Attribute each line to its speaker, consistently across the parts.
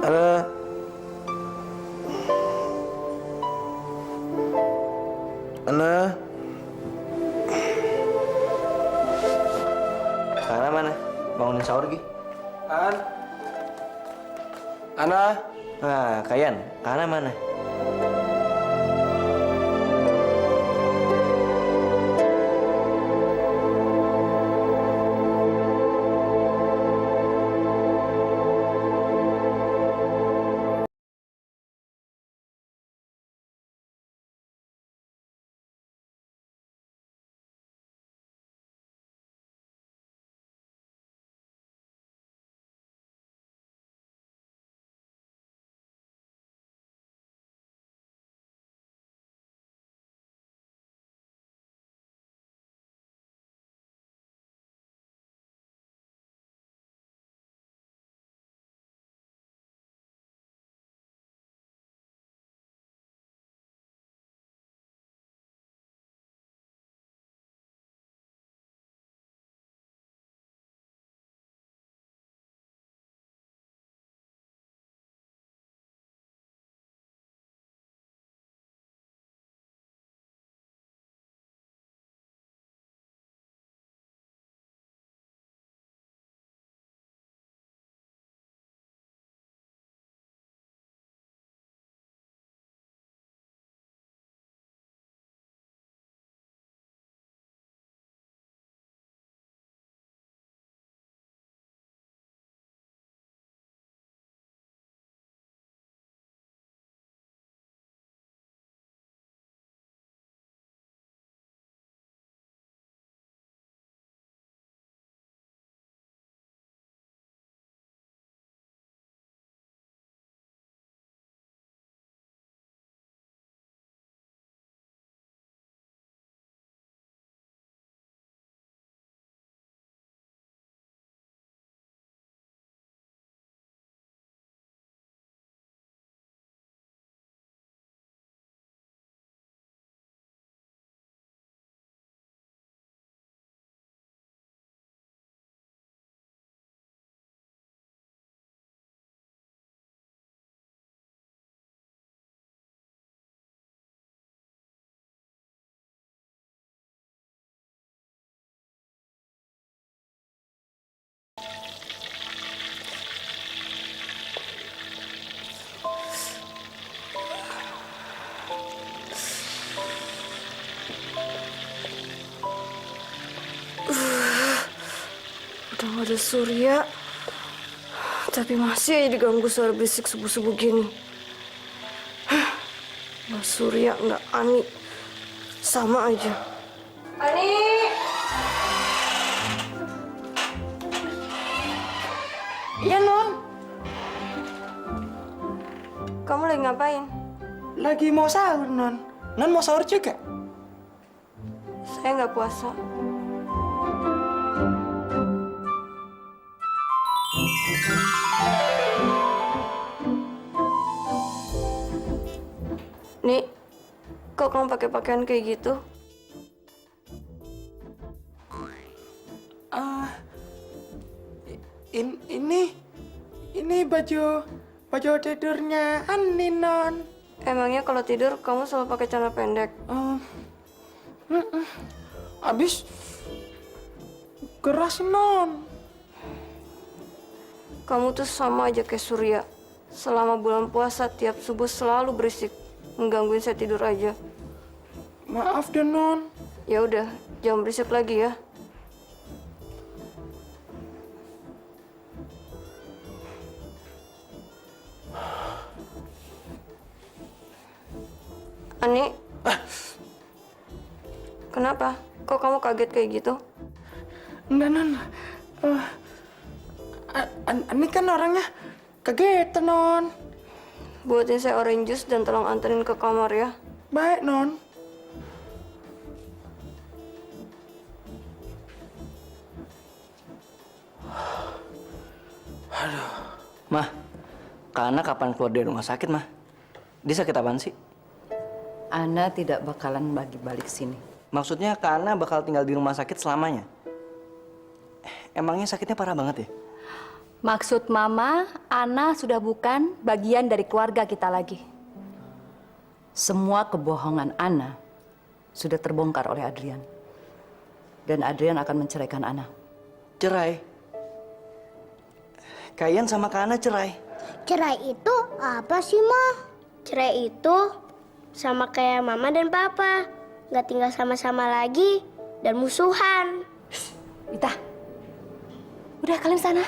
Speaker 1: Ana. Ana. Ana mana? Bangunin sahur Gi. Ana. Nah, Kayan. Ana mana?
Speaker 2: Udah gak ada Surya, tapi masih aja diganggu suara berisik subuh-subuh gini. Nggak Surya, nggak Ani, sama aja. Ani!
Speaker 3: Iya, Non.
Speaker 2: Kamu lagi ngapain?
Speaker 3: Lagi mau sahur, Non. Non mau sahur juga?
Speaker 2: Saya nggak puasa. Nih, kok kamu pakai pakaian kayak gitu?
Speaker 3: Ini baju tidurnya Ani, Non.
Speaker 2: Emangnya kalau tidur kamu selalu pakai celana pendek?
Speaker 3: Abis keras, Non.
Speaker 2: Kamu tuh sama aja kayak Surya. Selama bulan puasa tiap subuh selalu berisik, menggangguin saya tidur aja.
Speaker 3: Maaf deh, Non.
Speaker 2: Ya udah, jangan berisik lagi ya. Ani, kenapa? Kok kamu kaget kayak gitu?
Speaker 3: Enggak, Non. Ani kan orangnya kaget, Non.
Speaker 2: Buatin saya orange juice dan tolong anterin ke kamar ya.
Speaker 3: Baik, Non.
Speaker 1: Mah, Kana kapan keluar dari rumah sakit, Mah? Dia sakit apaan sih?
Speaker 4: Ana tidak bakalan balik sini.
Speaker 1: Maksudnya Kana bakal tinggal di rumah sakit selamanya? Emangnya sakitnya parah banget ya?
Speaker 5: Maksud Mama, Ana sudah bukan bagian dari keluarga kita lagi.
Speaker 4: Semua kebohongan Ana sudah terbongkar oleh Adrian. Dan Adrian akan menceraikan Ana.
Speaker 1: Cerai? Kalian sama Kak Ana cerai?
Speaker 6: Cerai itu apa sih, Ma? Cerai itu sama kayak Mama dan Papa. Nggak tinggal sama-sama lagi dan musuhan.
Speaker 5: Ita, udah kalian sana.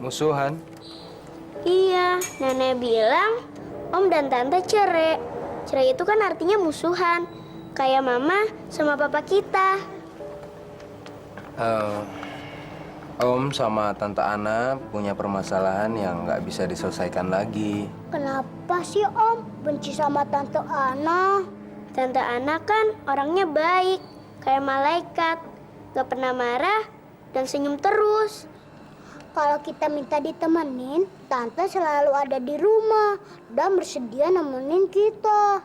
Speaker 7: Musuhan?
Speaker 6: Iya, Nenek bilang Om dan Tante cerai. Cerai itu kan artinya musuhan. Kayak Mama sama Papa kita.
Speaker 7: Om sama Tante Ana punya permasalahan yang nggak bisa diselesaikan lagi.
Speaker 6: Kenapa sih Om benci sama Tante Ana? Tante Ana kan orangnya baik, kayak malaikat. Gak pernah marah dan senyum terus. Kalau kita minta ditemenin, Tante selalu ada di rumah dan bersedia nemenin kita.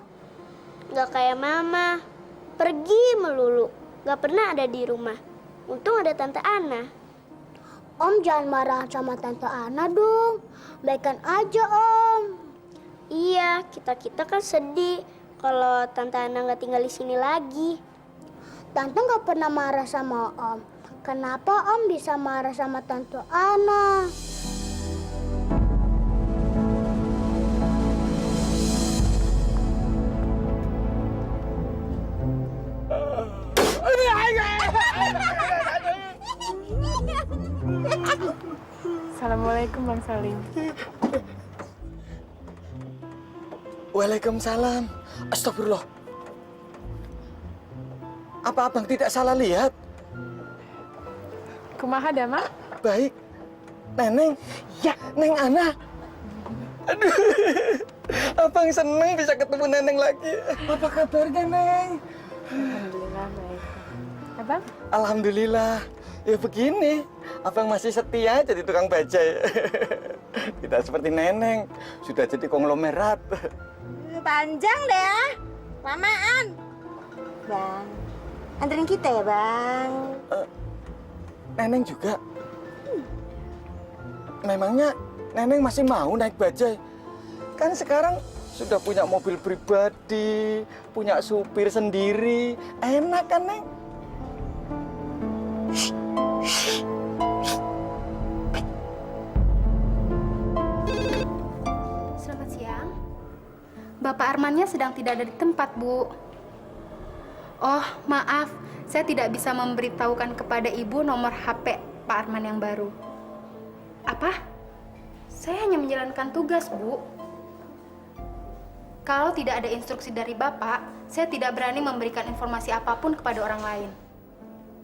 Speaker 6: Gak kayak Mama, pergi melulu, gak pernah ada di rumah. Untung ada Tante Ana. Om jangan marah sama Tante Ana dong, baikan aja Om. Iya, kita kan sedih kalau Tante Ana gak tinggal di sini lagi. Tante gak pernah marah sama Om. Kenapa Om bisa marah sama Tante Ana?
Speaker 8: Assalamualaikum Bang Salim.
Speaker 3: Waalaikumsalam. Astagfirullah. Apa abang tidak salah lihat?
Speaker 8: Kumaha Dama?
Speaker 3: Baik. Neneng. Ya, Neng Ana. Aduh. Abang seneng bisa ketemu Neneng lagi. Apa kabarnya, Neng?
Speaker 8: Alhamdulillah baik. Abang?
Speaker 3: Alhamdulillah. Ya begini, abang masih setia jadi tukang bajai. Tidak seperti Neneng, sudah jadi konglomerat.
Speaker 6: Panjang deh ya. Lamaan. Bang, anterin kita ya Bang.
Speaker 3: Neneng juga. Memangnya Neneng masih mau naik bajai? Kan sekarang sudah punya mobil pribadi, punya supir sendiri. Enak kan, Neng?
Speaker 9: Selamat siang. Bapak Armannya sedang tidak ada di tempat, Bu. Oh, maaf. Saya tidak bisa memberitahukan kepada Ibu nomor HP Pak Arman yang baru. Apa? Saya hanya menjalankan tugas, Bu. Kalau tidak ada instruksi dari Bapak, saya tidak berani memberikan informasi apapun kepada orang lain.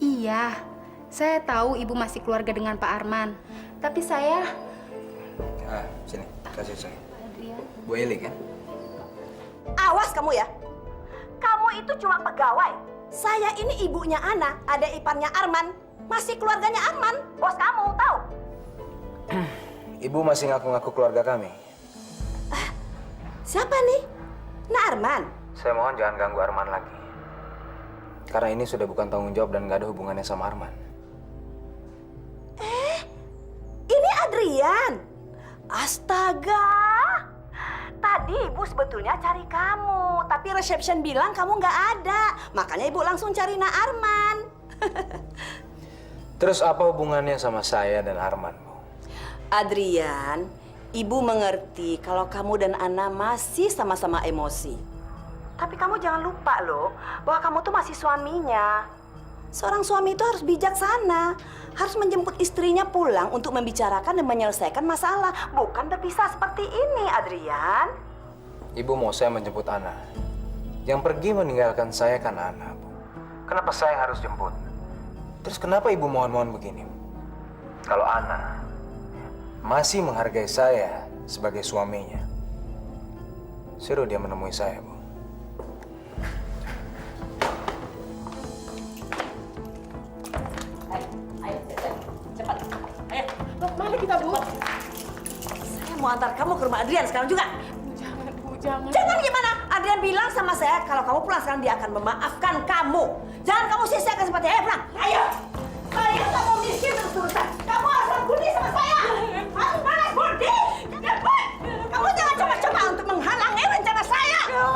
Speaker 9: Iya, saya tahu Ibu masih keluarga dengan Pak Arman. Tapi saya...
Speaker 7: Sini, kasih saya. Bu Eli kan?
Speaker 10: Awas kamu ya. Kamu itu cuma pegawai. Saya ini ibunya Ana, ada iparnya Arman. Masih keluarganya Arman. Bos kamu, tahu?
Speaker 7: Ibu masih ngaku-ngaku keluarga kami.
Speaker 10: Siapa nih? Nah Arman.
Speaker 7: Saya mohon jangan ganggu Arman lagi. Karena ini sudah bukan tanggung jawab dan nggak ada hubungannya sama Arman.
Speaker 10: Ini Adrian. Astaga. Tadi Ibu sebetulnya cari kamu, tapi resepsion bilang kamu nggak ada. Makanya Ibu langsung cari Nak Arman.
Speaker 7: Terus apa hubungannya sama saya dan Arman, Bu?
Speaker 10: Adrian, Ibu mengerti kalau kamu dan Ana masih sama-sama emosi. Tapi kamu jangan lupa loh, bahwa kamu tuh masih suaminya. Seorang suami itu harus bijaksana, harus menjemput istrinya pulang untuk membicarakan dan menyelesaikan masalah, bukan berpisah seperti ini, Adrian.
Speaker 7: Ibu mau saya menjemput Ana. Yang pergi meninggalkan saya kan Ana, Bu. Kenapa saya harus jemput? Terus kenapa Ibu mohon-mohon begini? Kalau Ana masih menghargai saya sebagai suaminya, suruh dia menemui saya, Bu.
Speaker 8: Mana kita, Bu?
Speaker 10: Saya mau antar kamu ke rumah Adrian sekarang juga.
Speaker 8: Jangan, Bu, jangan.
Speaker 10: Jangan gimana? Adrian bilang sama saya kalau kamu pulang sekarang dia akan memaafkan kamu. Jangan kamu sia-siakan seperti pulang. Ayo. Saya nggak mau miskin terus-terusan. Kamu asal budi sama saya. Harus balas budi. Cepat. Kamu jangan coba-coba untuk menghalangi rencana saya. Ayo.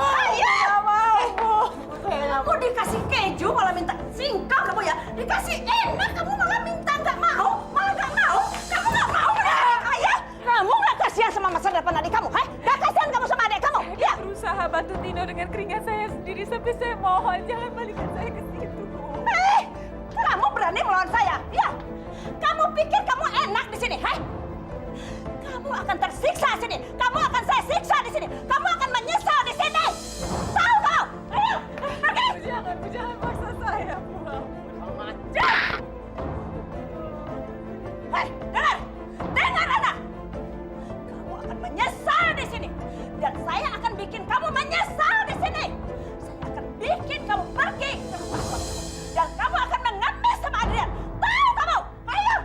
Speaker 10: Kamu dikasih keju malah minta singkong kamu ya. Dikasih enak kamu malah minta nggak mau. Malah nggak mau. Kamu nggak mau menerima kaya. Kamu nggak kasihan sama masa depan adik kamu, hah? Nggak kasihan kamu sama adik kamu? Ya.
Speaker 8: Berusaha bantu Tino dengan keringat saya sendiri sampai saya mohon jangan balikan saya ke situ.
Speaker 10: Kamu berani melawan saya, ya? Kamu pikir kamu enak di sini, hah? Kamu akan tersiksa di sini. Kamu akan saya siksa di sini. Kamu akan menyesal di sini. Tahu kau? Ayo, pergi.
Speaker 8: Jangan paksa saya, Bu.
Speaker 10: Ajar. Hei, dengar anak. Kamu akan menyesal di sini. Dan saya akan bikin kamu menyesal di sini. Saya akan bikin kamu pergi ke rumah kamu. Dan kamu akan mengemis sama Adrian. Tahu kamu? Ayo.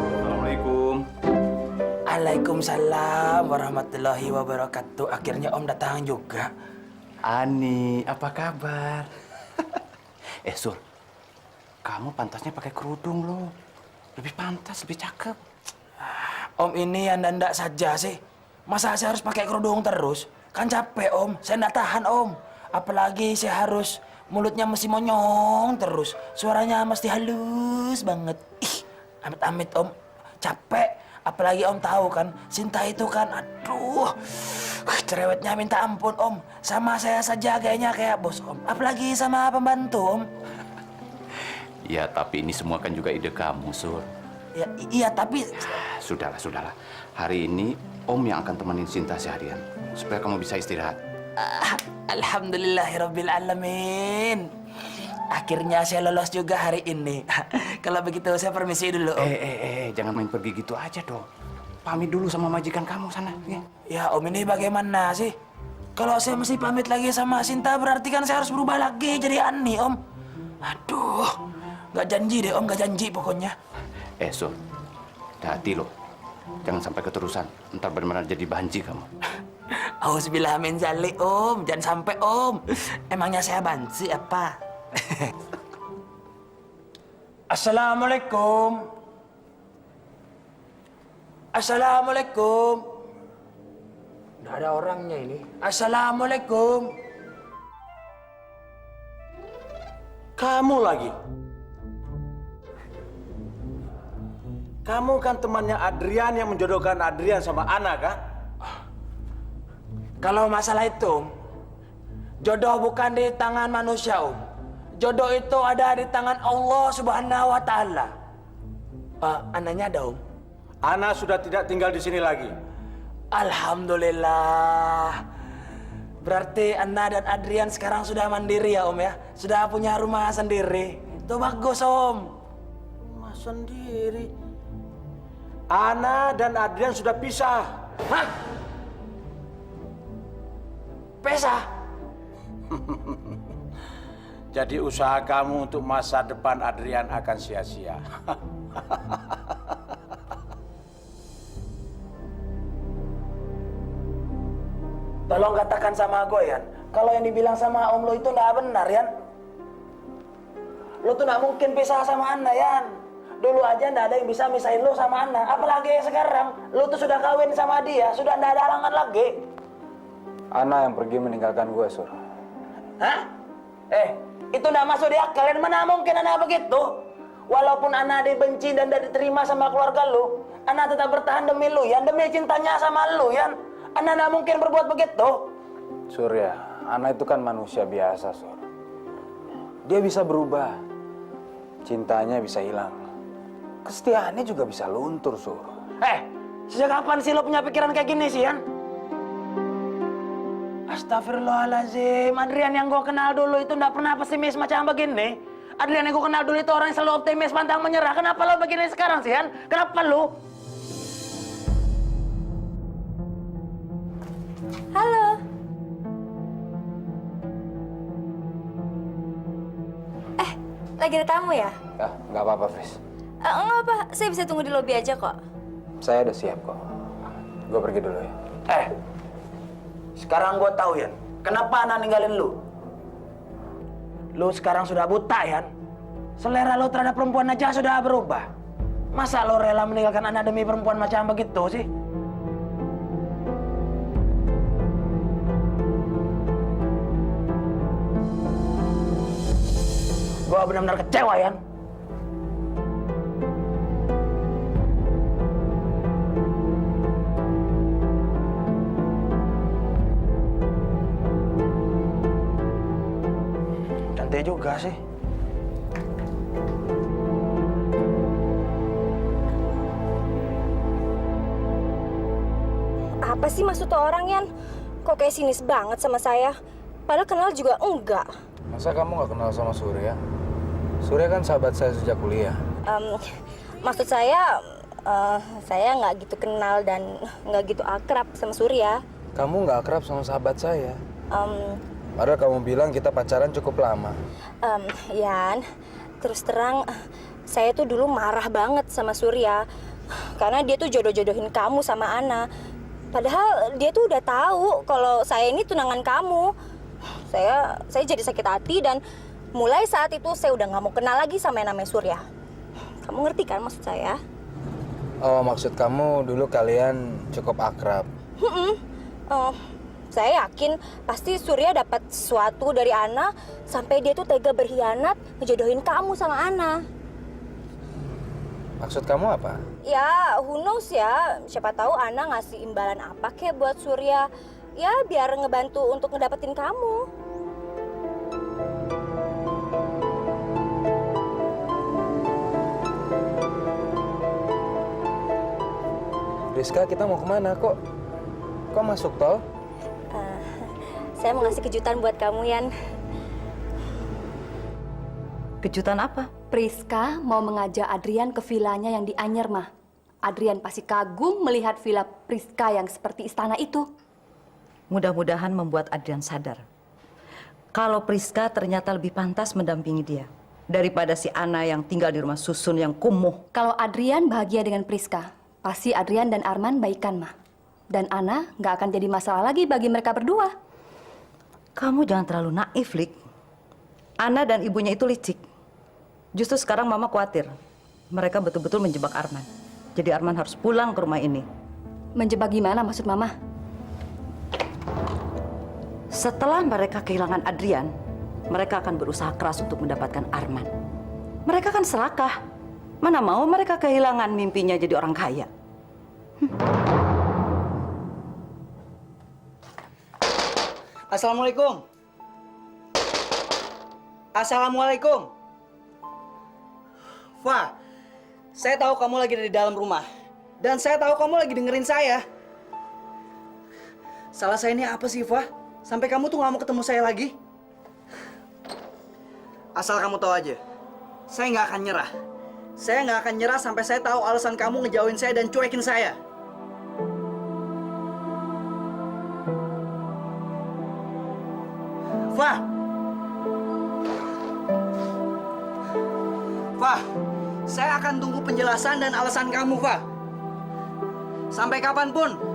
Speaker 11: Assalamualaikum.
Speaker 3: Waalaikumsalam warahmatullahi wabarakatuh. Akhirnya Om datang juga.
Speaker 11: Ani, apa kabar? Sur, kamu pantasnya pakai kerudung loh. Lebih pantas, lebih cakep.
Speaker 3: Om ini yang dandak saja sih. Masa saya harus pakai kerudung terus? Kan capek Om, saya nggak tahan Om. Apalagi saya harus mulutnya mesti monyong terus. Suaranya mesti halus banget. Ih, amit-amit Om. Capek. Apalagi Om tahu kan, Sinta itu kan, aduh, cerewetnya minta ampun Om. Sama saya saja kayaknya kayak bos Om. Apalagi sama pembantu Om.
Speaker 11: Ya, tapi ini semua kan juga ide kamu, Sur.
Speaker 3: Ya, iya tapi...
Speaker 11: Sudahlah. Hari ini Om yang akan temenin Sinta seharian. Supaya kamu bisa istirahat.
Speaker 3: Alhamdulillahirrabbilalamin. Akhirnya saya lolos juga hari ini. Kalau begitu saya permisi dulu Om.
Speaker 11: Jangan main pergi gitu aja dong. Pamit dulu sama majikan kamu sana. Ya,
Speaker 3: ya Om, ini bagaimana sih? Kalau saya mesti pamit lagi sama Sinta berarti kan saya harus berubah lagi jadi Ani Om. Aduh, nggak janji deh Om, nggak janji pokoknya.
Speaker 11: Sur, hati loh. Jangan sampai keterusan. Ntar benar-benar jadi banci kamu.
Speaker 3: Auzubillah min zalik Om, jangan sampai Om. Emangnya saya banci apa? Assalamualaikum. Assalamualaikum. Nggak ada orangnya ini. Assalamualaikum.
Speaker 12: Kamu lagi? Kamu kan temannya Adrian yang menjodohkan Adrian sama Ana, kan?
Speaker 3: Kalau masalah itu, Om, jodoh bukan di tangan manusia, Om. Jodoh itu ada di tangan Allah Subhanahu wa Ta'ala. Ananya ada, Om?
Speaker 12: Ana sudah tidak tinggal di sini lagi.
Speaker 3: Alhamdulillah. Berarti Ana dan Adrian sekarang sudah mandiri ya, Om ya? Sudah punya rumah sendiri. Itu bagus, Om.
Speaker 12: Rumah sendiri? Ana dan Adrian sudah pisah.
Speaker 3: Hah? Pisah?
Speaker 12: Jadi usaha kamu untuk masa depan Adrian akan sia-sia.
Speaker 3: Tolong katakan sama gue, Yan. Kalau yang dibilang sama Om lo itu nggak benar, Yan. Lo tuh nggak mungkin pisah sama Ana, Yan. Dulu aja nggak ada yang bisa misahin lo sama Ana. Apalagi sekarang, lo tuh sudah kawin sama dia, sudah nggak ada halangan lagi.
Speaker 7: Ana yang pergi meninggalkan gue, Sur.
Speaker 3: Hah? Itu nggak masuk di akal. Mana mungkin Ana begitu? Walaupun Ana dibenci dan tidak diterima sama keluarga lo, Ana tetap bertahan demi lo, Yan. Demi cintanya sama lo, Yan. Ana nggak mungkin berbuat begitu.
Speaker 7: Surya, Ana itu kan manusia biasa, Sur. Dia bisa berubah. Cintanya bisa hilang. Kesetiaannya juga bisa luntur, Sur.
Speaker 3: Sejak kapan sih lo punya pikiran kayak gini sih, Yan? Astagfirullahaladzim, Adrian yang gue kenal dulu itu nggak pernah pesimis macam begini. Adrian yang gue kenal dulu itu orang yang selalu optimis, pantang menyerah. Kenapa lo begini sekarang sih, Han? Kenapa lo?
Speaker 5: Halo. Lagi ada tamu ya?
Speaker 7: Ya, nggak apa-apa, Fris.
Speaker 5: Enggak apa, saya bisa tunggu di lobi aja kok.
Speaker 7: Saya udah siap kok. Gue pergi dulu ya.
Speaker 3: Sekarang gue tahu, Yan. Kenapa Ana ninggalin lu? Lu sekarang sudah buta, Yan. Selera lu terhadap perempuan aja sudah berubah. Masa lo rela meninggalkan Ana demi perempuan macam begitu sih? Gue benar-benar kecewa, Yan. Cantik juga sih.
Speaker 13: Apa sih maksud tuh orang, Yan? Kok kayak sinis banget sama saya? Padahal kenal juga enggak.
Speaker 7: Masa kamu nggak kenal sama Surya? Surya kan sahabat saya sejak kuliah.
Speaker 13: Maksud saya nggak gitu kenal dan nggak gitu akrab sama Surya.
Speaker 7: Kamu nggak akrab sama sahabat saya. Padahal kamu bilang kita pacaran cukup lama.
Speaker 13: Yan, terus terang, saya tuh dulu marah banget sama Surya. Karena dia tuh jodoh-jodohin kamu sama Ana. Padahal dia tuh udah tahu kalau saya ini tunangan kamu. Saya jadi sakit hati dan mulai saat itu saya udah nggak mau kenal lagi sama yang namanya Surya. Kamu ngerti kan maksud saya?
Speaker 7: Oh, maksud kamu dulu kalian cukup akrab.
Speaker 13: Saya yakin pasti Surya dapat sesuatu dari Ana sampai dia tuh tega berkhianat ngejodohin kamu sama Ana.
Speaker 7: Maksud kamu apa?
Speaker 13: Ya, who knows ya. Siapa tahu Ana ngasih imbalan apa kek buat Surya. Ya, biar ngebantu untuk ngedapetin kamu.
Speaker 7: Rizka, kita mau kemana kok? Kok masuk tol?
Speaker 13: Saya mau ngasih kejutan buat kamu, Yan.
Speaker 4: Kejutan apa?
Speaker 5: Priska mau mengajak Adrian ke vilanya yang di Anyer, Mah. Adrian pasti kagum melihat villa Priska yang seperti istana itu.
Speaker 4: Mudah-mudahan membuat Adrian sadar. Kalau Priska ternyata lebih pantas mendampingi dia daripada si Ana yang tinggal di rumah susun yang kumuh.
Speaker 5: Kalau Adrian bahagia dengan Priska, pasti Adrian dan Arman baikan, Mah. Dan Ana nggak akan jadi masalah lagi bagi mereka berdua.
Speaker 4: Kamu jangan terlalu naif, Lik. Ana dan ibunya itu licik. Justru sekarang Mama khawatir. Mereka betul-betul menjebak Arman. Jadi Arman harus pulang ke rumah ini.
Speaker 5: Menjebak gimana maksud Mama?
Speaker 4: Setelah mereka kehilangan Adrian, mereka akan berusaha keras untuk mendapatkan Arman. Mereka kan serakah. Mana mau mereka kehilangan mimpinya jadi orang kaya.
Speaker 1: Assalamualaikum. Assalamualaikum. Wah, saya tahu kamu lagi ada di dalam rumah. Dan saya tahu kamu lagi dengerin saya. Salah saya ini apa sih, Fah? Sampai kamu tuh nggak mau ketemu saya lagi? Asal kamu tahu aja, saya nggak akan nyerah. Saya nggak akan nyerah sampai saya tahu alasan kamu ngejauhin saya dan cuekin saya. Fah! Fah, saya akan tunggu penjelasan dan alasan kamu, Fah. Sampai kapanpun.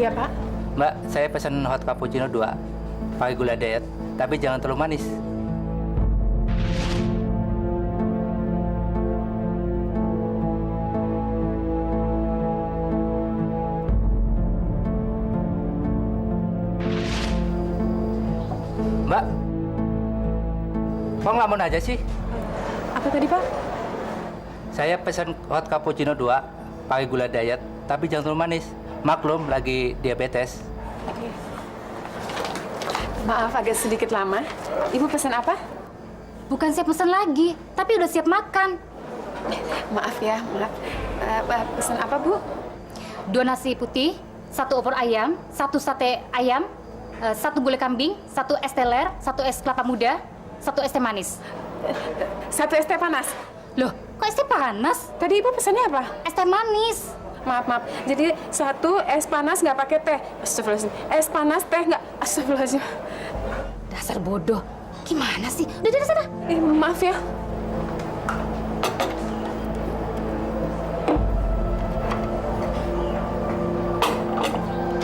Speaker 9: Iya, Pak.
Speaker 14: Mbak, saya pesan hot cappuccino 2, pakai gula diet, tapi jangan terlalu manis. Mbak, kok ngelamun aja sih?
Speaker 9: Apa tadi, Pak?
Speaker 14: Saya pesan hot cappuccino 2, pakai gula diet, tapi jangan terlalu manis. Maklum, lagi diabetes.
Speaker 9: Maaf, agak sedikit lama. Ibu pesan apa?
Speaker 5: Bukan siap pesan lagi, tapi udah siap makan.
Speaker 9: Maaf ya, maaf. Pesan apa, Bu?
Speaker 5: 2 nasi putih, 1 opor ayam, 1 sate ayam, 1 gulai kambing, 1 es teler, 1 es kelapa muda, 1 es teh manis.
Speaker 9: 1 es teh panas.
Speaker 5: Loh, kok es teh panas?
Speaker 9: Tadi Ibu pesannya apa?
Speaker 5: Es teh manis.
Speaker 9: Maaf, maaf. Jadi 1 es panas nggak pakai teh. Astagfirullahaladzim. Es panas teh nggak. Astagfirullahaladzim.
Speaker 5: Dasar bodoh. Gimana sih? Udah dari sana.
Speaker 9: Maaf ya.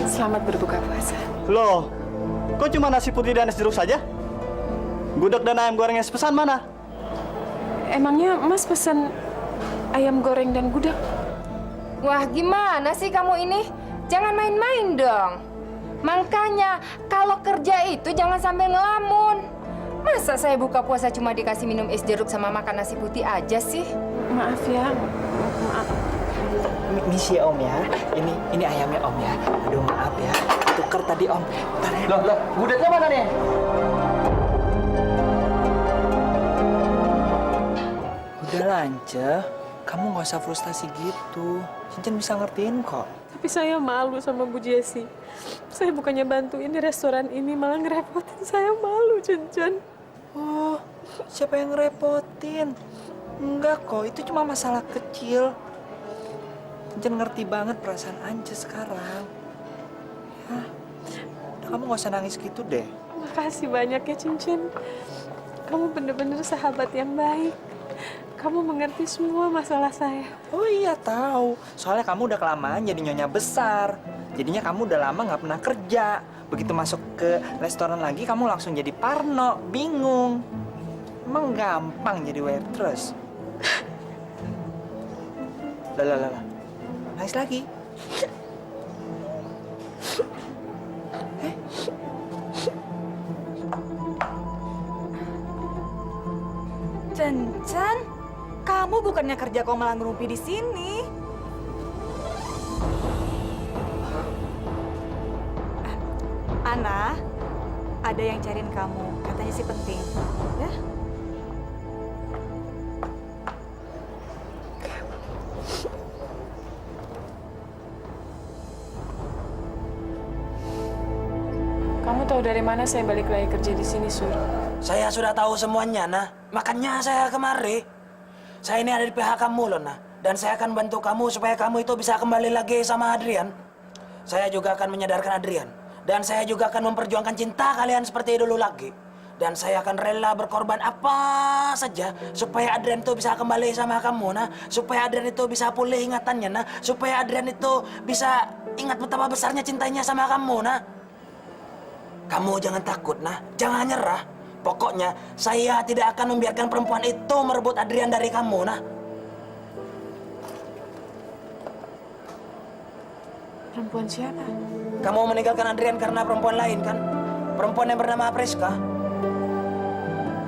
Speaker 9: Selamat berbuka puasa.
Speaker 1: Loh, kok cuma nasi putih dan es jeruk saja? Gudeg dan ayam goreng yang sepesan mana?
Speaker 9: Emangnya Mas pesan ayam goreng dan gudeg?
Speaker 2: Wah, gimana sih kamu ini? Jangan main-main dong. Makanya, kalau kerja itu jangan sambil ngelamun. Masa saya buka puasa cuma dikasih minum es jeruk sama makan nasi putih aja sih?
Speaker 9: Maaf ya. Maaf.
Speaker 1: Misi Om ya. Ini ayamnya Om ya. Aduh, maaf ya. Tuker tadi Om. Bentar ya. Loh, gudegnya mana nih? Udah Lance, kamu nggak usah frustasi gitu. Cincin bisa ngertiin kok.
Speaker 8: Tapi saya malu sama Bu Jessi. Saya bukannya bantuin di restoran ini, malah ngerepotin. Saya malu, Cincin.
Speaker 1: Oh, siapa yang ngerepotin? Enggak kok, itu cuma masalah kecil. Cincin ngerti banget perasaan Ance sekarang. Ya, udah kamu nggak usah nangis gitu deh.
Speaker 8: Makasih banyak ya, Cincin. Kamu bener-bener sahabat yang baik. Kamu mengerti semua masalah saya.
Speaker 1: Oh iya tahu. Soalnya kamu udah kelamaan jadi nyonya besar. Jadinya kamu udah lama nggak pernah kerja. Begitu masuk ke restoran lagi, kamu langsung jadi parno, bingung. Emang gampang jadi waitress. Lah. Nangis lagi.
Speaker 10: Cen, kamu bukannya kerja kok malah ngerumpi di sini? Ana, ada yang cariin kamu. Katanya sih penting. Ya?
Speaker 8: Kamu tahu dari mana saya balik lagi kerja di sini, Sur?
Speaker 3: Saya sudah tahu semuanya, nah. Makanya saya kemari. Saya ini ada di pihak kamu loh, nah. Dan saya akan bantu kamu supaya kamu itu bisa kembali lagi sama Adrian. Saya juga akan menyadarkan Adrian. Dan saya juga akan memperjuangkan cinta kalian seperti dulu lagi. Dan saya akan rela berkorban apa saja supaya Adrian itu bisa kembali sama kamu, nah. Supaya Adrian itu bisa pulih ingatannya, nah. Supaya Adrian itu bisa ingat betapa besarnya cintanya sama kamu, nah. Kamu jangan takut, nah. Jangan nyerah. Pokoknya saya tidak akan membiarkan perempuan itu merebut Adrian dari kamu, nah.
Speaker 8: Perempuan siapa?
Speaker 3: Kamu meninggalkan Adrian karena perempuan lain, kan? Perempuan yang bernama Priska.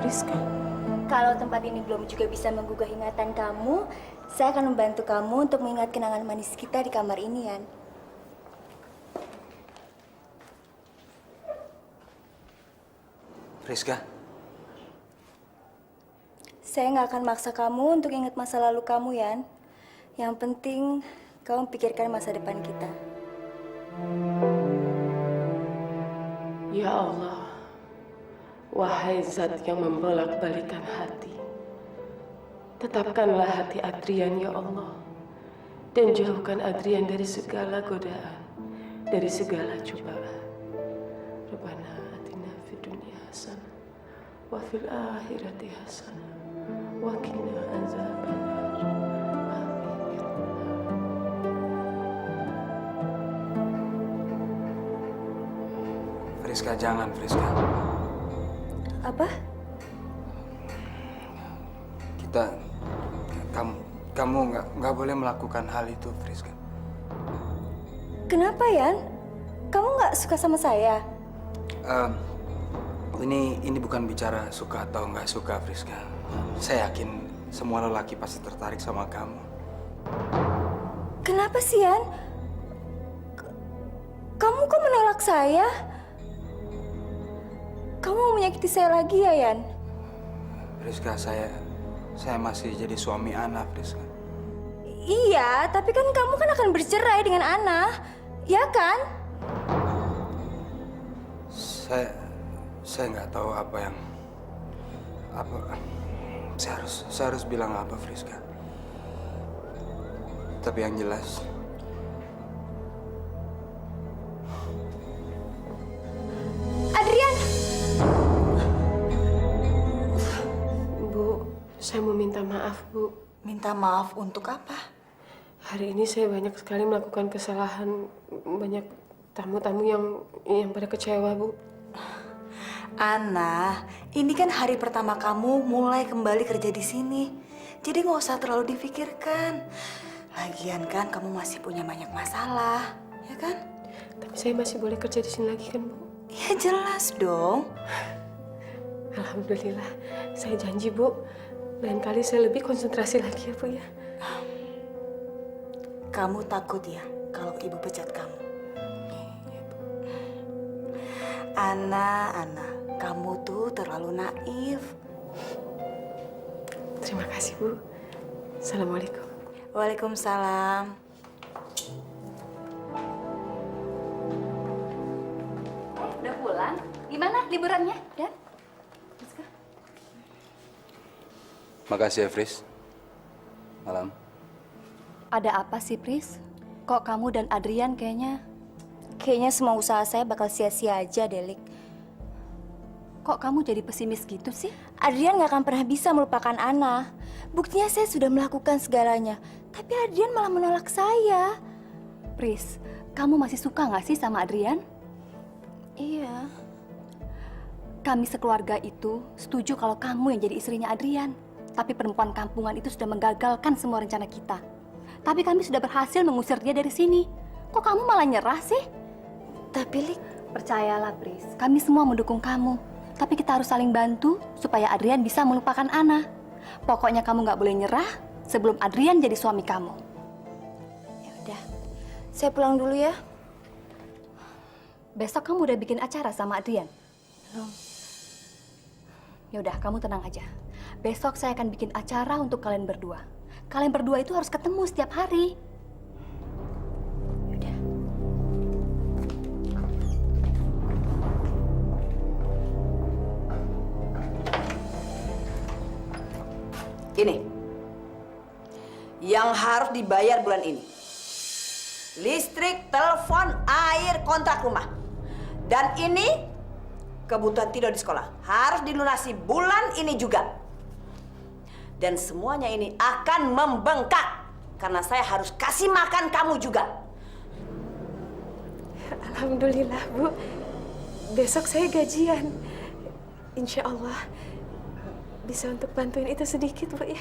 Speaker 8: Priska?
Speaker 13: Kalau tempat ini belum juga bisa menggugah ingatan kamu, saya akan membantu kamu untuk mengingat kenangan manis kita di kamar ini, Yan.
Speaker 3: Priska.
Speaker 13: Saya nggak akan maksa kamu untuk ingat masa lalu kamu, Yan. Yang penting, kamu pikirkan masa depan kita.
Speaker 8: Ya Allah, wahai zat yang membolak-balikan hati, tetapkanlah hati Adrian ya Allah, dan jauhkan Adrian dari segala godaan, dari segala cobaan. Rabbana atina fid dunya hasanah wa fil akhirati hasanah wa qina azabannar. Amin ya rabbal alamin.
Speaker 7: Friska, jangan Friska.
Speaker 13: Apa?
Speaker 7: Kamu nggak boleh melakukan hal itu, Friska.
Speaker 13: Kenapa, Yan? Kamu nggak suka sama saya?
Speaker 7: Ini bukan bicara suka atau nggak suka, Friska. Saya yakin semua lelaki pasti tertarik sama kamu.
Speaker 13: Kenapa sih, Yan? Kamu kok menolak saya? Kamu mau menyakiti saya lagi ya, Yan?
Speaker 7: Friska, saya masih jadi suami Ana, Friska.
Speaker 13: Iya, tapi kan kamu kan akan bercerai dengan Ana, ya kan?
Speaker 7: Saya nggak tahu saya harus bilang apa, Friska. Tapi yang jelas,
Speaker 13: Adrian!
Speaker 8: Bu, saya mau minta maaf, Bu.
Speaker 4: Minta maaf untuk apa?
Speaker 8: Hari ini saya banyak sekali melakukan kesalahan. Banyak tamu-tamu yang pada kecewa, Bu.
Speaker 4: Ana, ini kan hari pertama kamu mulai kembali kerja di sini. Jadi nggak usah terlalu difikirkan. Lagian kan kamu masih punya banyak masalah, ya kan?
Speaker 8: Tapi saya masih boleh kerja di sini lagi kan, Bu?
Speaker 4: Ya jelas dong.
Speaker 8: Alhamdulillah. Saya janji, Bu. Lain kali saya lebih konsentrasi lagi ya, Bu ya.
Speaker 4: Kamu takut ya kalau ibu pecat kamu? Ana, kamu tuh terlalu naif.
Speaker 8: Terima kasih, Bu. Assalamualaikum.
Speaker 4: Waalaikumsalam.
Speaker 5: Udah pulang? Gimana liburannya, Dan?
Speaker 7: makasih ya, Fris. Malam.
Speaker 13: Ada apa sih, Pris? Kok kamu dan Adrian kayaknya semua usaha saya bakal sia-sia aja, Delik. Kok kamu jadi pesimis gitu sih? Adrian gak akan pernah bisa melupakan Ana. Buktinya saya sudah melakukan segalanya. Tapi Adrian malah menolak saya. Pris, kamu masih suka gak sih sama Adrian? Iya. Kami sekeluarga itu setuju kalau kamu yang jadi istrinya Adrian. Tapi perempuan kampungan itu sudah menggagalkan semua rencana kita. Tapi kami sudah berhasil mengusir dia dari sini. Kok kamu malah nyerah sih? Tapi, Lik, percayalah, Pris. Kami semua mendukung kamu. Tapi kita harus saling bantu supaya Adrian bisa melupakan Ana. Pokoknya kamu nggak boleh nyerah sebelum Adrian jadi suami kamu. Ya udah, saya pulang dulu ya. Besok kamu udah bikin acara sama Adrian? Belum. Ya udah, kamu tenang aja. Besok saya akan bikin acara untuk kalian berdua. Kalian berdua itu harus ketemu setiap hari. Udah.
Speaker 10: Ini yang harus dibayar bulan ini. Listrik, telepon, air, kontrak rumah. Dan ini kebutuhan tidur di sekolah. Harus dilunasi bulan ini juga. Dan semuanya ini akan membengkak. Karena saya harus kasih makan kamu juga.
Speaker 8: Alhamdulillah, Bu. Besok saya gajian. Insya Allah bisa untuk bantuin itu sedikit, Bu ya.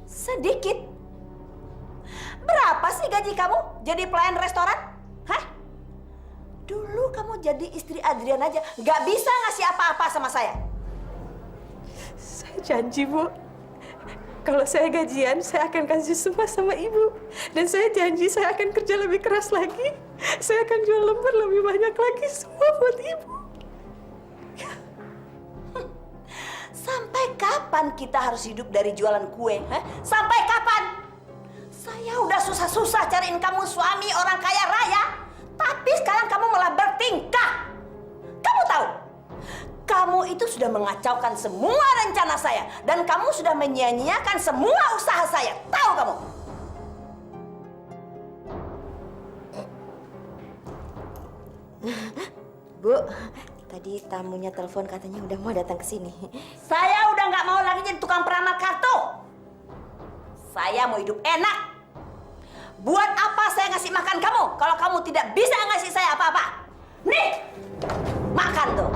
Speaker 10: Sedikit? Berapa sih gaji kamu jadi pelayan restoran? Hah? Dulu kamu jadi istri Adrian aja. Nggak bisa ngasih apa-apa sama saya.
Speaker 8: Saya janji, Bu. Kalau saya gajian, saya akan kasih semua sama Ibu. Dan saya janji saya akan kerja lebih keras lagi. Saya akan jual lembar lebih banyak lagi semua buat Ibu.
Speaker 10: Sampai kapan kita harus hidup dari jualan kue? Hah? Sampai kapan? Saya udah susah-susah cariin kamu suami orang kaya raya. Tapi sekarang kamu malah bertingkah. Kamu tahu? Kamu itu sudah mengacaukan semua rencana saya. Dan kamu sudah menyia-nyiakan semua usaha saya. Tahu kamu?
Speaker 13: Bu, tadi tamunya telepon katanya udah mau datang ke sini.
Speaker 10: Saya udah nggak mau lagi jadi tukang peramal kartu. Saya mau hidup enak. Buat apa saya ngasih makan kamu kalau kamu tidak bisa ngasih saya apa-apa? Nih, makan tuh.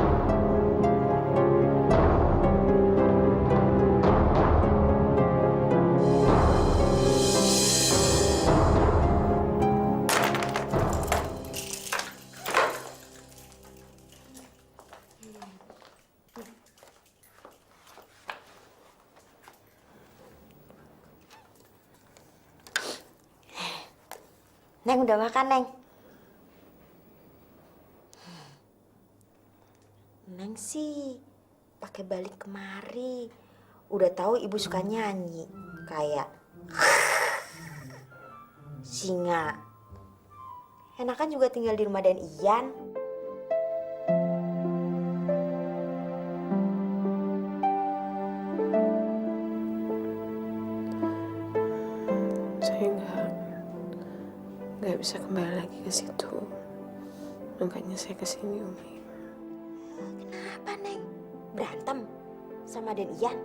Speaker 6: Neng udah makan, Neng? Neng sih pakai balik kemari. Udah tahu ibu suka nyanyi kayak singa. Enakan juga tinggal di rumah Dan Ian.
Speaker 8: Saya nggak bisa kembali lagi ke situ. Makanya saya kesini, Umi.
Speaker 6: Kenapa, Neng? Berantem sama Dan Ian?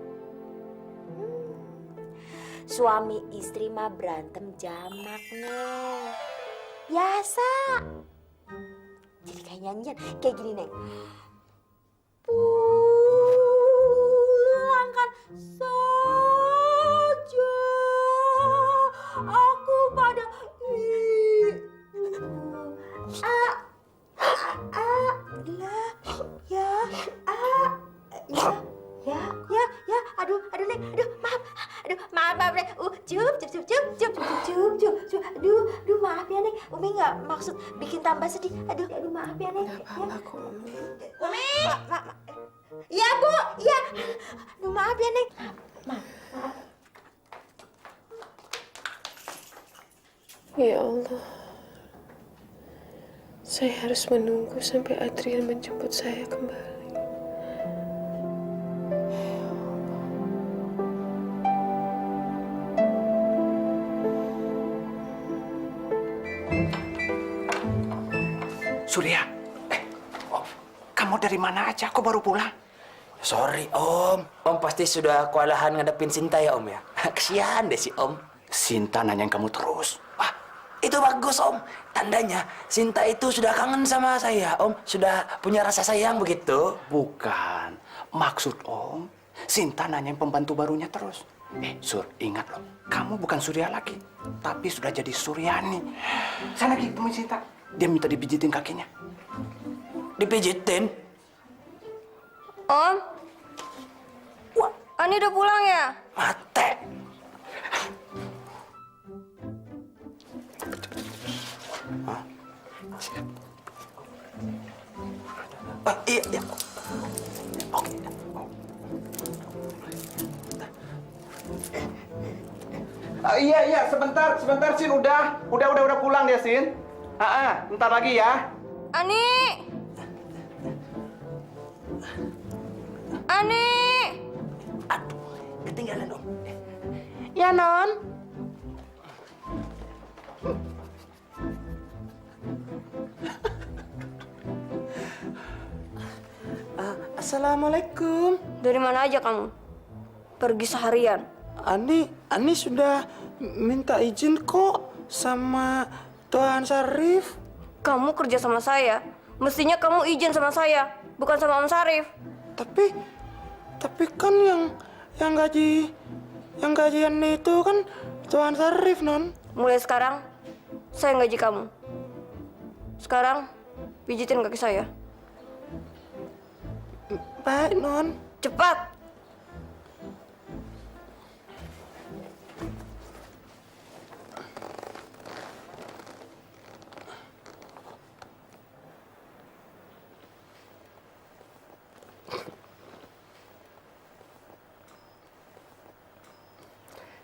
Speaker 6: Suami istri mah berantem jamak, Neng. Biasa. Jadi kayak nyanyian, kayak gini, Neng. Pulangkan saja aku pada lah ya aduh Neng, maaf Neng, aduh maaf ya Neng, Umi nggak maksud bikin tambah sedih, aduh maaf ya Neng.
Speaker 8: Nggak apa-apa kok, Umi.
Speaker 6: Umi, iya Bu, iya, aduh maaf ya Neng, maaf.
Speaker 8: Ya Allah, saya harus menunggu sampai Adrian menjemput saya kembali.
Speaker 11: Surya, Om, kamu dari mana aja? Kok baru pulang?
Speaker 3: Sorry Om, Om pasti sudah kewalahan ngadepin Sinta ya Om ya. Kesian deh si Om.
Speaker 11: Sinta nanyain kamu terus.
Speaker 3: Itu bagus Om, tandanya Sinta itu sudah kangen sama saya Om, sudah punya rasa sayang begitu.
Speaker 11: Bukan, maksud Om, Sinta nanyain pembantu barunya terus. Sur, ingat loh, kamu bukan Surya lagi, tapi sudah jadi Suryani. Sana lagi temuin Sinta, dia minta dipijitin kakinya.
Speaker 3: Dipijitin?
Speaker 13: Om? Wah, Ani udah pulang ya?
Speaker 3: Mate. Iya. Oke.
Speaker 15: Iya, sebentar, Sin. Udah pulang dia, Sin. Bentar lagi ya.
Speaker 13: Ani!
Speaker 3: Aduh, ketinggalan Om.
Speaker 15: Ya, Non.
Speaker 1: Assalamualaikum.
Speaker 13: Dari mana aja kamu? Pergi seharian.
Speaker 1: Ani sudah minta izin kok sama Tuan Syarif.
Speaker 13: Kamu kerja sama saya. Mestinya kamu izin sama saya, bukan sama Om Syarif.
Speaker 1: Tapi kan yang gajian itu kan Tuan Syarif, Non.
Speaker 13: Mulai sekarang, saya gaji kamu. Sekarang, pijitin kaki saya.
Speaker 1: Baik, Non.
Speaker 13: Cepat!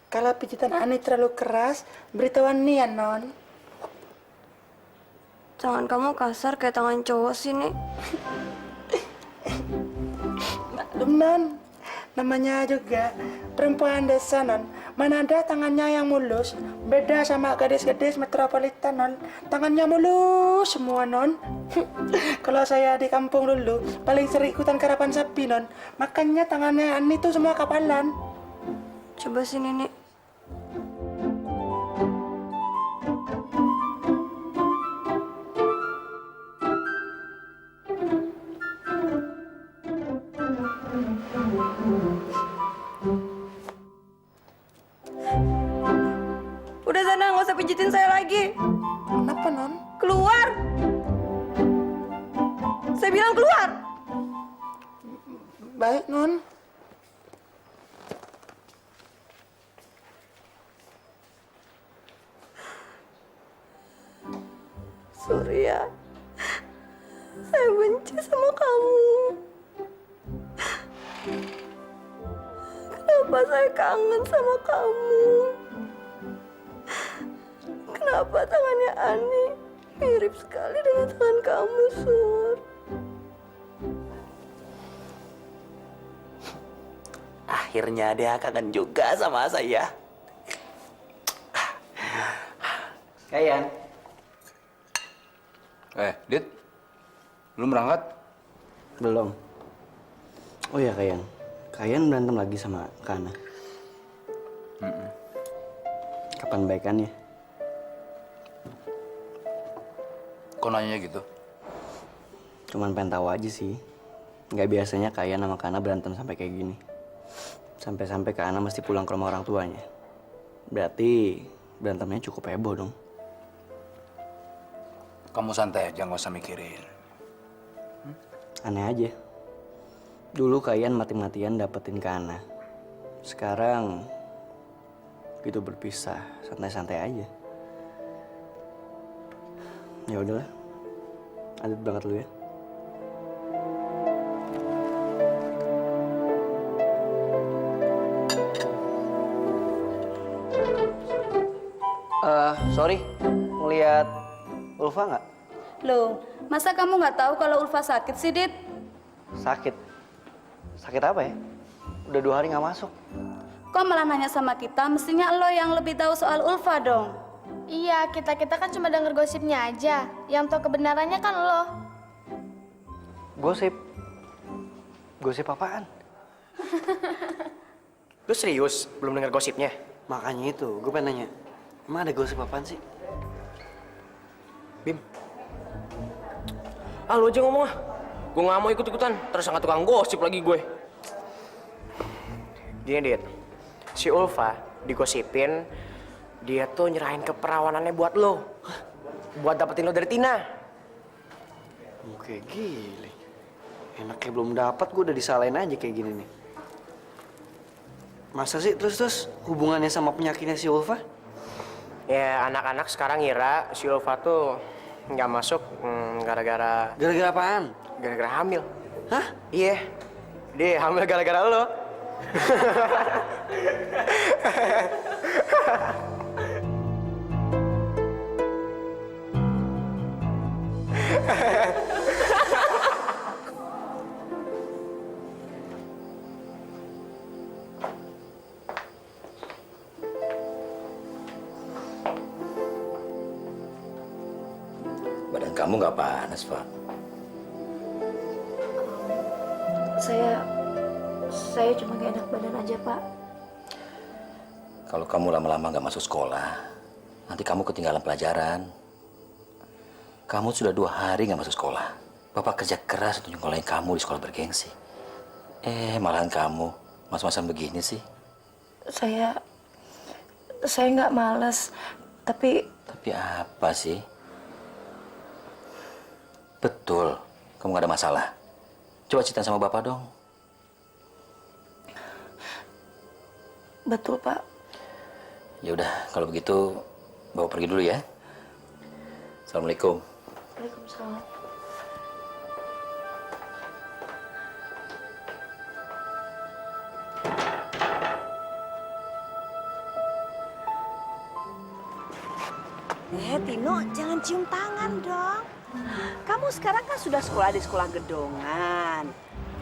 Speaker 1: Kalau pijitan Ani terlalu keras, beritahuan nih ya, Non.
Speaker 13: Tangan kamu kasar kayak tangan cowok sih, nih.
Speaker 1: Maklum, Non. Namanya juga perempuan desa, Non. Mana ada tangannya yang mulus. Beda sama gadis-gadis metropolitan, Non. Tangannya mulus semua, Non. Kalau saya di kampung dulu, paling sering ikutan karapan sapi, Non. Makanya tangannya Ani tuh semua kapalan.
Speaker 13: Coba sini, nih. Udah sana, nggak usah pijitin saya lagi.
Speaker 1: Kenapa, Non?
Speaker 13: Keluar! Saya bilang keluar!
Speaker 1: Baik, Non.
Speaker 10: Surya, saya benci sama kamu. Kenapa saya kangen sama kamu? Kenapa tangannya Ani mirip sekali dengan tangan kamu, Sur?
Speaker 3: Akhirnya dia kangen juga sama saya.
Speaker 15: Kayan.
Speaker 7: Dit, belum berangkat?
Speaker 15: Belum. Oh ya, Kayan. Kayan berantem lagi sama Kana. Kapan baikannya?
Speaker 7: Kok nanya gitu?
Speaker 15: Cuman pengen tahu aja sih. Nggak biasanya Kayan sama Kana berantem sampai kayak gini. Sampai-sampai Kana mesti pulang ke rumah orang tuanya. Berarti berantemnya cukup heboh dong.
Speaker 7: Kamu santai aja, nggak usah mikirin.
Speaker 15: Aneh aja. Dulu Kayan mati-matian dapetin Kana. Sekarang gitu berpisah, santai-santai aja. Ya udahlah. Adit berangkat dulu ya. Sorry, ngeliat Ulfa nggak?
Speaker 10: Loh, masa kamu nggak tahu kalau Ulfa sakit sih, Dit?
Speaker 15: Sakit. Sakit apa ya? Udah 2 hari nggak masuk.
Speaker 10: Kok malah nanya sama kita? Mestinya lo yang lebih tahu soal Ulfa dong.
Speaker 6: Iya, kita kan cuma denger gosipnya aja. Yang tahu kebenarannya kan lo.
Speaker 15: Gosip? Gosip apaan?
Speaker 16: Lu serius belum dengar gosipnya?
Speaker 15: Makanya itu, gue pengen nanya. Emang ada gosip apaan sih?
Speaker 16: Bim. Ah, lu aja ngomong ah. Gue nggak mau ikut-ikutan, terus sangat tukang gosip lagi gue. Gini, Dit. Si Ulfa digosipin, dia tuh nyerahin keperawanannya buat lo. Buat dapetin lo dari Tina.
Speaker 15: Oke, gile. Enaknya belum dapat, gue udah disalahin aja kayak gini nih. Masa sih terus hubungannya sama penyakitnya si Ulfa?
Speaker 16: Ya, anak-anak sekarang ngira si Ulfa tuh nggak masuk gara-gara...
Speaker 15: Gara-gara apaan?
Speaker 16: Gara-gara hamil.
Speaker 15: Hah?
Speaker 16: Iya. Dia hamil gara-gara lo.
Speaker 3: Badan kamu nggak panas, Pak?
Speaker 13: Saya cuma gak enak badan aja, Pak.
Speaker 3: Kalau kamu lama-lama nggak masuk sekolah, nanti kamu ketinggalan pelajaran. Kamu sudah 2 hari nggak masuk sekolah. Bapak kerja keras untuk nyekolahin kamu di sekolah bergengsi. Malahan kamu mas-masan begini sih.
Speaker 13: Saya nggak malas, tapi...
Speaker 3: Tapi apa sih? Betul, kamu nggak ada masalah. Coba cerita sama Bapak dong.
Speaker 13: Betul, Pak.
Speaker 3: Ya udah, kalau begitu Bapak pergi dulu ya. Assalamualaikum.
Speaker 13: Waalaikumsalam.
Speaker 10: Tino, jangan cium tangan dong. Kamu sekarang kan sudah sekolah di sekolah gedongan.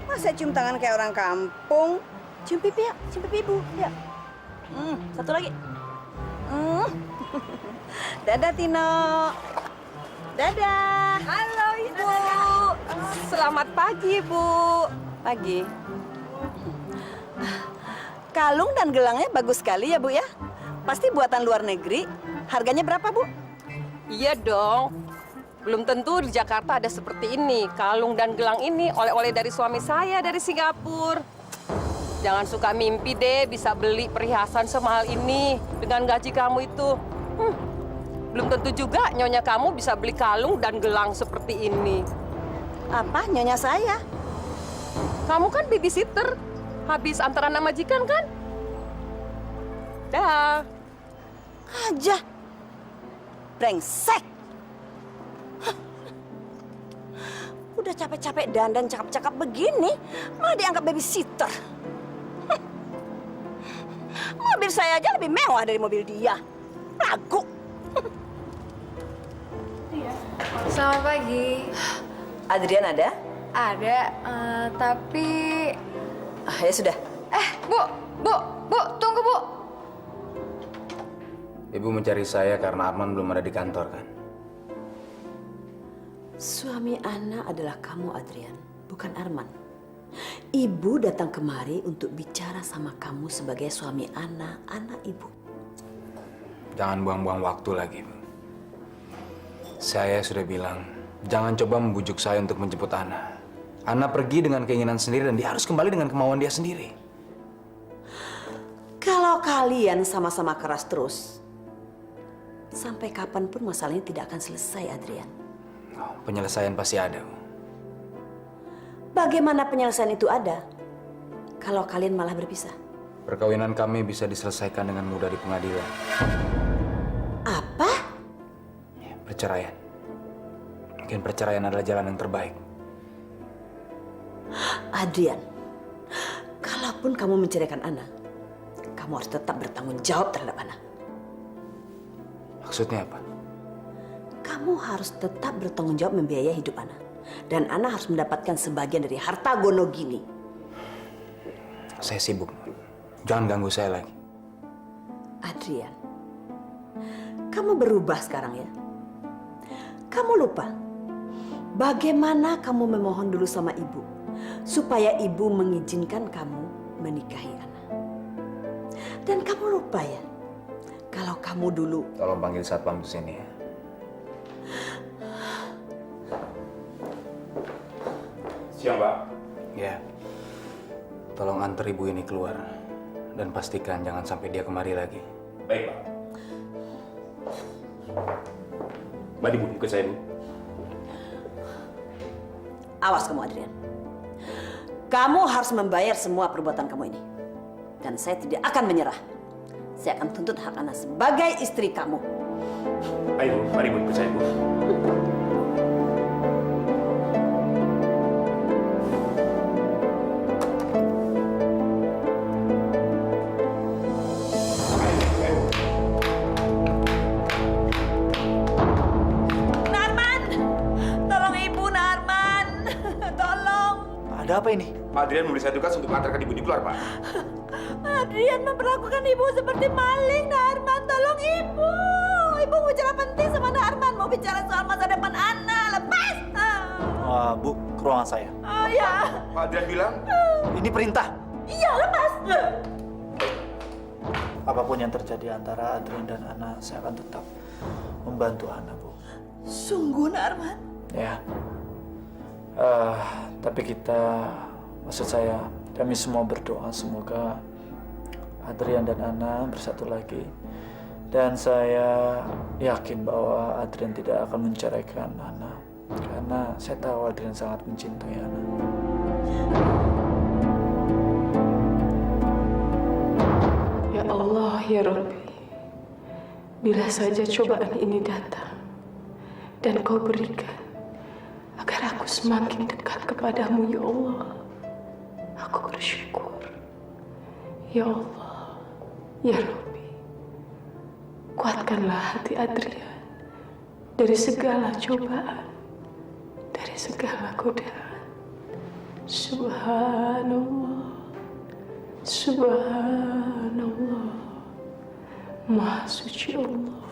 Speaker 10: Masa cium tangan kayak orang kampung? Cium pipi ya, cium pipi ibu. Ya. Satu lagi. Dadah, Tino. Dadah. Halo, Ibu. Selamat pagi, Bu. Pagi. Kalung dan gelangnya bagus sekali ya, Bu ya? Pasti buatan luar negeri. Harganya berapa, Bu?
Speaker 8: Iya dong. Belum tentu di Jakarta ada seperti ini. Kalung dan gelang ini oleh-oleh dari suami saya dari Singapura. Jangan suka mimpi deh bisa beli perhiasan semahal ini dengan gaji kamu itu. Belum tentu juga nyonya kamu bisa beli kalung dan gelang seperti ini.
Speaker 10: Apa nyonya saya?
Speaker 8: Kamu kan babysitter. Habis antara nama majikan kan? Dah.
Speaker 10: Aja. Brengsek. Udah capek-capek dandan cakep-cakep begini, malah dianggap babysitter. Mobil saya aja lebih mewah dari mobil dia. Ragu.
Speaker 2: Selamat pagi.
Speaker 10: Adrian ada?
Speaker 2: Ada, tapi...
Speaker 10: Ya sudah.
Speaker 2: Bu, tunggu Bu.
Speaker 7: Ibu mencari saya karena Arman belum ada di kantor kan?
Speaker 10: Suami Ana adalah kamu, Adrian, bukan Arman. Ibu datang kemari untuk bicara sama kamu sebagai suami Ana, anak ibu.
Speaker 7: Jangan buang-buang waktu lagi, Bu. Saya sudah bilang, jangan coba membujuk saya untuk menjemput Ana. Ana pergi dengan keinginan sendiri dan dia harus kembali dengan kemauan dia sendiri.
Speaker 10: Kalau kalian sama-sama keras terus, sampai kapanpun masalah ini tidak akan selesai, Adrian.
Speaker 7: Penyelesaian pasti ada, Bu.
Speaker 10: Bagaimana penyelesaian itu ada kalau kalian malah berpisah?
Speaker 7: Perkawinan kami bisa diselesaikan dengan mudah di pengadilan.
Speaker 10: Apa?
Speaker 7: Perceraian. Mungkin perceraian adalah jalan yang terbaik.
Speaker 10: Adrian, kalaupun kamu menceraikan Ana, kamu harus tetap bertanggung jawab terhadap Ana.
Speaker 7: Maksudnya apa?
Speaker 10: Kamu harus tetap bertanggung jawab membiayai hidup Ana. Dan Ana harus mendapatkan sebagian dari harta Gonogini.
Speaker 7: Saya sibuk. Jangan ganggu saya lagi.
Speaker 10: Adrian, kamu berubah sekarang ya. Kamu lupa bagaimana kamu memohon dulu sama ibu supaya ibu mengizinkan kamu menikahi Ana. Dan kamu lupa ya, kalau kamu dulu...
Speaker 7: Tolong panggil satpam ke sini ya.
Speaker 12: Siang, Pak.
Speaker 7: Ya. Tolong antar ibu ini keluar. Dan pastikan jangan sampai dia kemari lagi.
Speaker 12: Baik, Pak. Mari, Bu. Ikut saya, Bu.
Speaker 10: Awas kamu, Adrian. Kamu harus membayar semua perbuatan kamu ini. Dan saya tidak akan menyerah. Saya akan tuntut hak Ana sebagai istri kamu.
Speaker 12: Ayo, Bu. Mari, Bu. Ikut saya, Bu.
Speaker 10: Narman! Tolong ibu, Narman! Tolong!
Speaker 12: Ada apa ini? Pak Adrian memberi saya tugas untuk mengantarkan ibu keluar, Pak.
Speaker 10: Adrian memperlakukan ibu seperti maling, Narman. Tolong ibu! Ibu mau bicara penting sama Narman. Mau bicara soal masa depan Ana. Lepas!
Speaker 17: Bu, ke ruangan saya.
Speaker 10: Oh ya.
Speaker 12: Pak Adrian bilang?
Speaker 17: Ini perintah.
Speaker 10: Iya, lepas!
Speaker 17: Apapun yang terjadi antara Adrian dan Ana, saya akan tetap membantu Ana, Bu.
Speaker 10: Sungguh, Narman?
Speaker 17: Ya. Tapi maksud saya, kami semua berdoa semoga Adrian dan Ana bersatu lagi. Dan saya yakin bahwa Adrian tidak akan menceraikan Ana. Karena saya tahu Adrian sangat mencintai Ana.
Speaker 8: Ya Allah, ya Rabbi, bila saja cobaan ini datang dan Kau berikan agar aku semakin dekat kepadamu, ya Allah, aku bersyukur. Ya Allah, ya Rabbi, kuatkanlah hati Adrian dari segala cobaan, dari segala godaan. Subhanallah, Subhanallah, Maha Suci Allah.